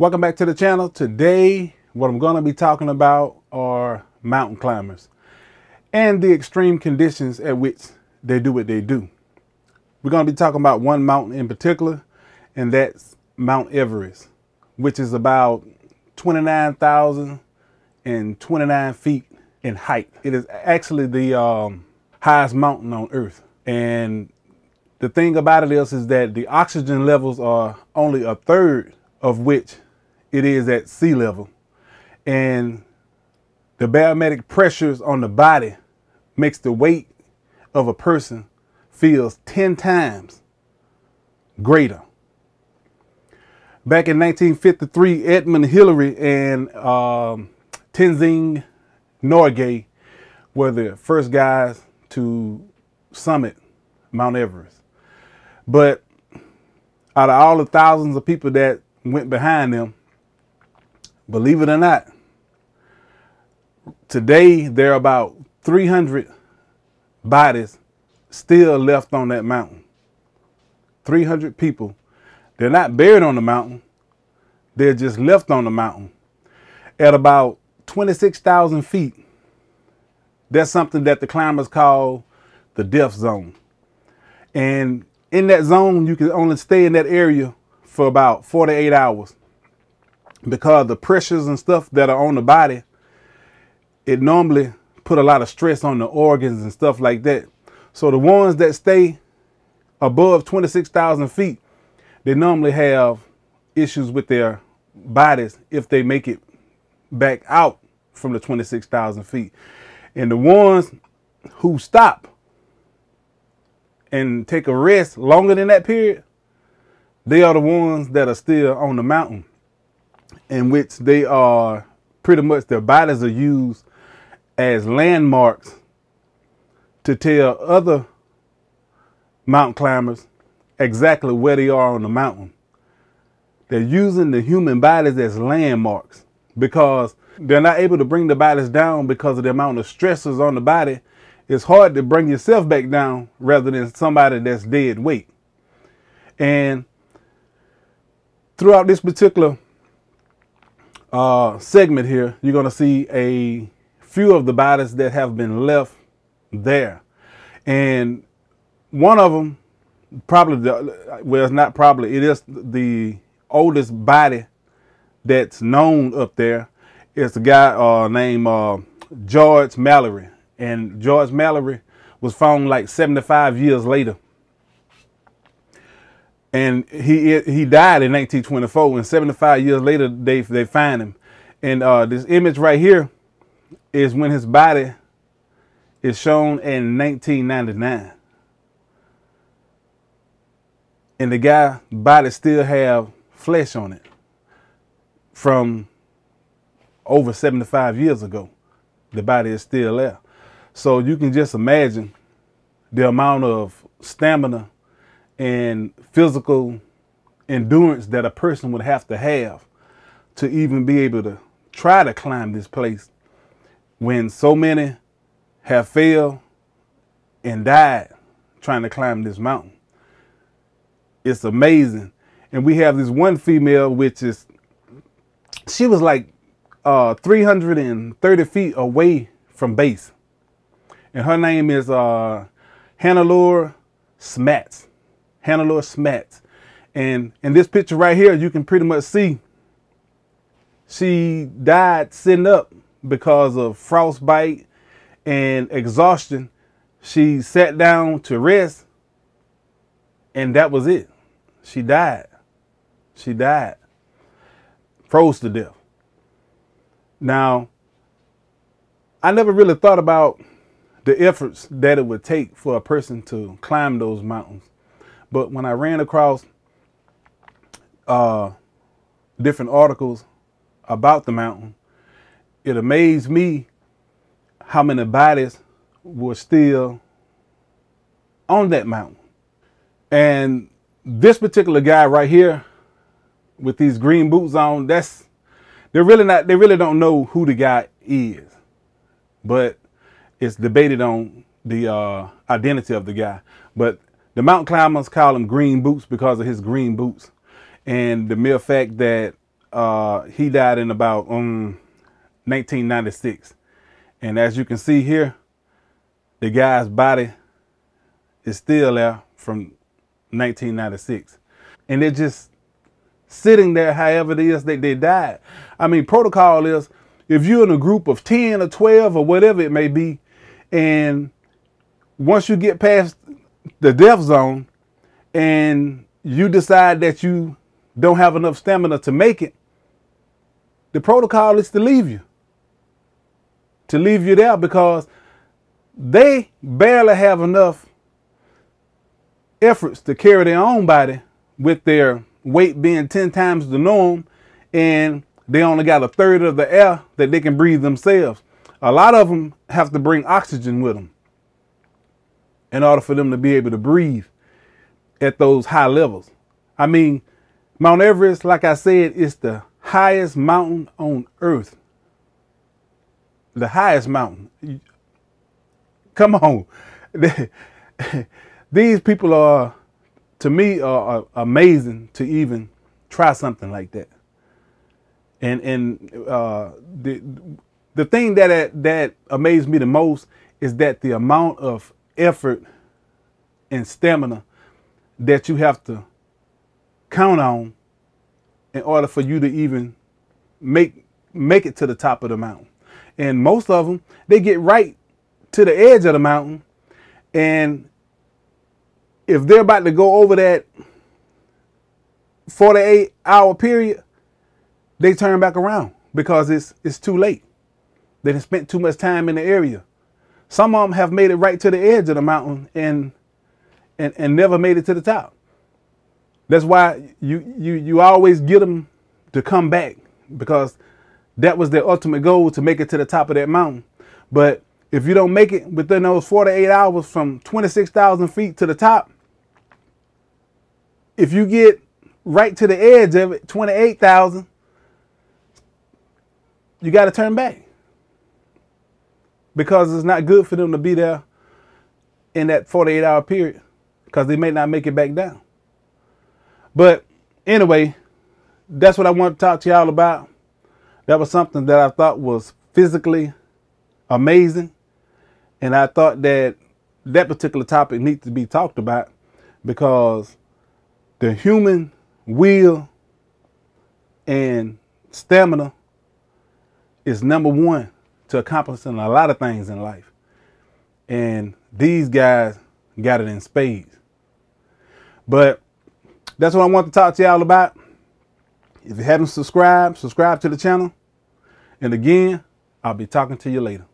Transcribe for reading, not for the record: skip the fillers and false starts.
Welcome back to the channel. Today, what I'm going to be talking about are mountain climbers and the extreme conditions at which they do what they do. We're going to be talking about one mountain in particular, and that's Mount Everest, which is about 29,029 feet in height. It is actually the highest mountain on Earth. And the thing about it is that the oxygen levels are only a third of which it is at sea level. And the barometric pressures on the body makes the weight of a person feels 10 times greater. Back in 1953, Edmund Hillary and Tenzing Norgay were the first guys to summit Mount Everest. But out of all the thousands of people that went behind them, believe it or not, today there are about 300 bodies still left on that mountain. 300 people. They're not buried on the mountain. They're just left on the mountain. At about 26,000 feet, that's something that the climbers call the death zone. And in that zone, you can only stay in that area for about 48 hours. Because the pressures and stuff that are on the body, it normally put a lot of stress on the organs and stuff like that. So the ones that stay above 26,000 feet, they normally have issues with their bodies if they make it back out from the 26,000 feet. And the ones who stop and take a rest longer than that period, they are the ones that are still on the mountain, in which they are pretty much, their bodies are used as landmarks to tell other mountain climbers exactly where they are on the mountain. They're using the human bodies as landmarks because they're not able to bring the bodies down because of the amount of stressors on the body. It's hard to bring yourself back down rather than somebody that's dead weight. And throughout this particular segment here, you're going to see a few of the bodies that have been left there. And one of them, well, it's not probably, it is the oldest body that's known up there. It's a guy named George Mallory. And George Mallory was found like 75 years later. And he died in 1924, and 75 years later, they find him. And this image right here is when his body is shown in 1999. And the guy's body still have flesh on it from over 75 years ago. The body is still there. So you can just imagine the amount of stamina and physical endurance that a person would have to even be able to try to climb this place when so many have failed and died trying to climb this mountain. It's amazing. And we have this one female, which is, she was like 330 feet away from base. And her name is Hannelore Smats. Hannelore Smats. And in this picture right here, you can pretty much see she died sitting up because of frostbite and exhaustion. She sat down to rest, and that was it. She died. She died. Froze to death. Now, I never really thought about the efforts that it would take for a person to climb those mountains. But when I ran across different articles about the mountain, it amazed me how many bodies were still on that mountain. And this particular guy right here with these green boots on, they really don't know who the guy is. But it's debated on the identity of the guy. But the mountain climbers call him Green Boots because of his green boots. And the mere fact that He died in about 1996. And as you can see here, the guy's body is still there from 1996. And they're just sitting there however it is that they died. I mean, protocol is if you're in a group of 10 or 12 or whatever it may be, and once you get past the death zone and you decide that you don't have enough stamina to make it, the protocol is to leave you. To leave you there because they barely have enough efforts to carry their own body with their weight being 10 times the norm, and they only got a third of the air that they can breathe themselves. A lot of them have to bring oxygen with them in order for them to be able to breathe at those high levels. I mean, Mount Everest, like I said, is the highest mountain on earth. The highest mountain. Come on. These people are, to me, are amazing to even try something like that. And the thing that amazed me the most is that the amount of effort and stamina that you have to count on in order for you to even make it to the top of the mountain. And most of them, they get right to the edge of the mountain, and if they're about to go over that 48-hour period, they turn back around because it's too late. They done spent too much time in the area. Some of them have made it right to the edge of the mountain and never made it to the top. That's why you always get them to come back, because that was their ultimate goal, to make it to the top of that mountain. But if you don't make it within those 48 hours from 26,000 feet to the top, if you get right to the edge of it, 28,000, you got to turn back, because it's not good for them to be there in that 48-hour period, because they may not make it back down. But anyway, that's what I want to talk to y'all about. That was something that I thought was physically amazing. And I thought that that particular topic needs to be talked about, because the human will and stamina is number one to accomplishing a lot of things in life. And these guys got it in spades. But that's what I want to talk to y'all about. If you haven't subscribed, subscribe to the channel. And again, I'll be talking to you later.